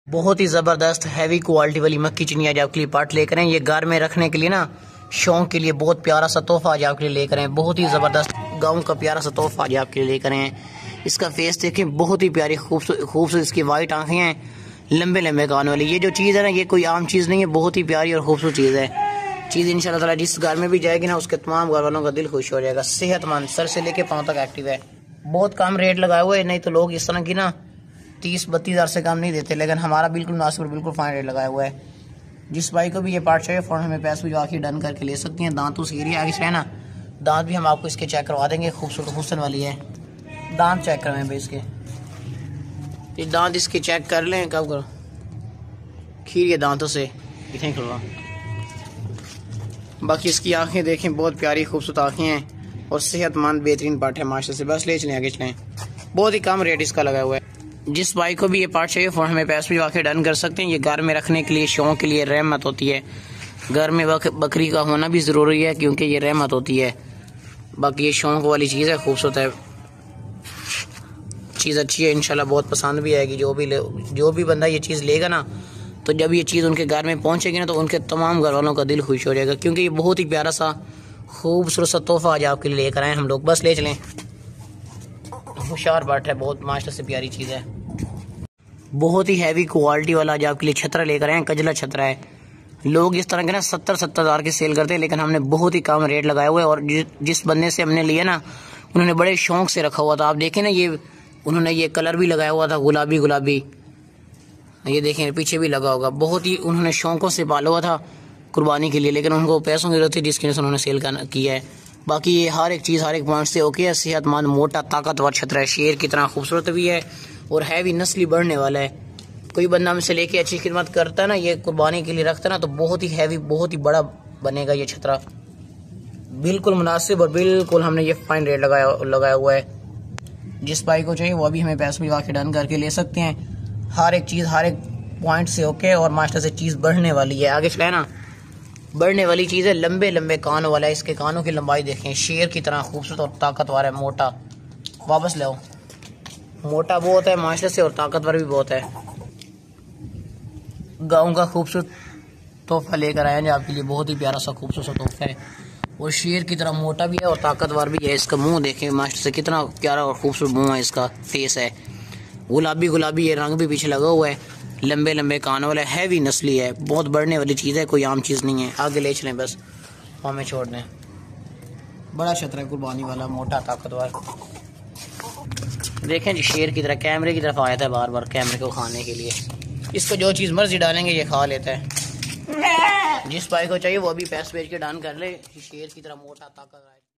बहुत ही ज़बरदस्त heavy quality वाली मक्की चिनी आज आपके लिए पार्ट लेकर आए। ये घर में रखने के लिए ना, शौक के लिए बहुत प्यारा सा तोहफा आज आपके लिए लेकर आए। बहुत ही ज़बरदस्त गाँव का प्यारा सा तोहफा आज आपके लिए लेकर आए। इसका फेस देखें, बहुत ही प्यारी खूबसूरत इसकी वाइट आंखें हैं, लंबे लंबे कान वाली। ये जो चीज़ है ना, ये कोई आम चीज़ नहीं है, बहुत ही प्यारी और खूबसूरत चीज़ है। चीज़ इंशाल्लाह ताला जिस घर में भी जाएगी ना, उसके तमाम घर वालों का दिल खुश हो जाएगा। सेहतमंद, सर से लेके पाँव तक एक्टिव है। बहुत कम रेट लगाए हुए, नहीं तो लोग इस तरह की ना 30-32 हज़ार से कम नहीं देते, लेकिन हमारा बिल्कुल मुनासिब, बिल्कुल फाइन रेट लगाया हुआ है। जिस भाई को भी ये पार्ट चाहिए फ़ौरन हमें पैसे भी आखिर डन करके ले सकती हैं। दांतों से एरिया आगे से है ना, दांत भी हम आपको इसके चेक करवा देंगे। खूबसूरत हुस्न वाली है। दांत चेक करवाएं भाई इसके, ये दांत इसके चेक कर लें। कब करो खीर ये दांतों से इतने खुलवा। बाकी इसकी आंखें देखें, बहुत प्यारी खूबसूरत आंखें हैं और सेहतमंद बेहतरीन पार्ट है माशाल्लाह से। बस ले चलें, आगे चलें। बहुत ही कम रेट इसका लगा हुआ है। जिस भाई को भी ये पार्ट चाहिए फ़ौरन हमें पैसे भी आके डन कर सकते हैं। ये घर में रखने के लिए, शौक के लिए रहमत होती है। घर में बकरी का होना भी ज़रूरी है, क्योंकि ये रहमत होती है। बाकी ये शौक वाली चीज़ है, खूबसूरत है, चीज़ अच्छी है, इंशाल्लाह बहुत पसंद भी आएगी। जो भी बंदा ये चीज़ लेगा ना, तो जब ये चीज़ उनके घर में पहुंचेगी ना, तो उनके तमाम घर वालों का दिल खुश हो जाएगा, क्योंकि ये बहुत ही प्यारा सा खूबसूरत सा तोहफा आज आपके लिए लेकर आए हम लोग। बस ले चलें। होशियार पार्ट है, बहुत मास्टर से प्यारी चीज़ है। बहुत ही हैवी क्वालिटी वाला आज आपके लिए छतरा लेकर आए। कजला छतरा है। लोग इस तरह के ना 70-70 हज़ार के सेल करते हैं, लेकिन हमने बहुत ही कम रेट लगाया हुआ है। और जिस बंदे से हमने लिया ना, उन्होंने बड़े शौक से रखा हुआ था। आप देखें ना, ये उन्होंने ये कलर भी लगाया हुआ था, गुलाबी गुलाबी। ये देखें, पीछे भी लगा होगा। बहुत ही उन्होंने शौकों से पाला हुआ था कुर्बानी के लिए, लेकिन उनको पैसों की जरूरत थी, जिसकी वजह से उन्होंने सेल किया है। बाकी ये हर एक चीज़, हर एक पॉइंट से ओके है। सेहतमंद, मोटा, ताकतवर छतरा है। शेर की तरह खूबसूरत भी है और हैवी, नस्ली बढ़ने वाला है। कोई बंदा हमसे लेके अच्छी खिदमत करता है ना, ये कुर्बानी के लिए रखता है ना, तो बहुत ही हैवी, बहुत ही बड़ा बनेगा ये छतरा। बिल्कुल मुनासिब और बिल्कुल हमने ये फाइन रेट लगाया हुआ है। जिस भाई को चाहिए वो अभी हमें पैसे भी आके डन करके ले सकते हैं। हर एक चीज़, हर एक पॉइंट से ओके और मास्टर से चीज़ बढ़ने वाली है। आगे चले ना, बढ़ने वाली चीज़ है। लंबे लंबे कानों वाला है। इसके कानों की लंबाई देखें, शेर की तरह खूबसूरत और ताकतवर है। मोटा, वापस ले, मोटा बहुत है मास्टर से और ताकतवर भी बहुत है। गाँव का खूबसूरत तोहफा लेकर आए हैं आपके लिए। बहुत ही प्यारा सा खूबसूरत तोहफा है और शेर की तरह मोटा भी है और ताकतवर भी है। इसका मुंह देखें मास्टर से, कितना प्यारा और खूबसूरत मुंह है। इसका फेस है गुलाबी गुलाबी, ये रंग भी पीछे लगा हुआ है। लंबे लंबे कानों वाला, हैवी नस्ली है, बहुत बढ़ने वाली चीज़ है, कोई आम चीज़ नहीं है। आगे ले चलें, बस हमें छोड़ दें। बड़ा छतरा है, कुर्बानी वाला, मोटा, ताकतवर। देखें जी, शेर की तरह कैमरे की तरफ आया था बार बार, कैमरे को खाने के लिए। इसको जो चीज़ मर्जी डालेंगे ये खा लेता है। जिस भाई को चाहिए वो अभी पैसे भेज के डन कर ले। शेर की तरह मोटा, ताकतवर।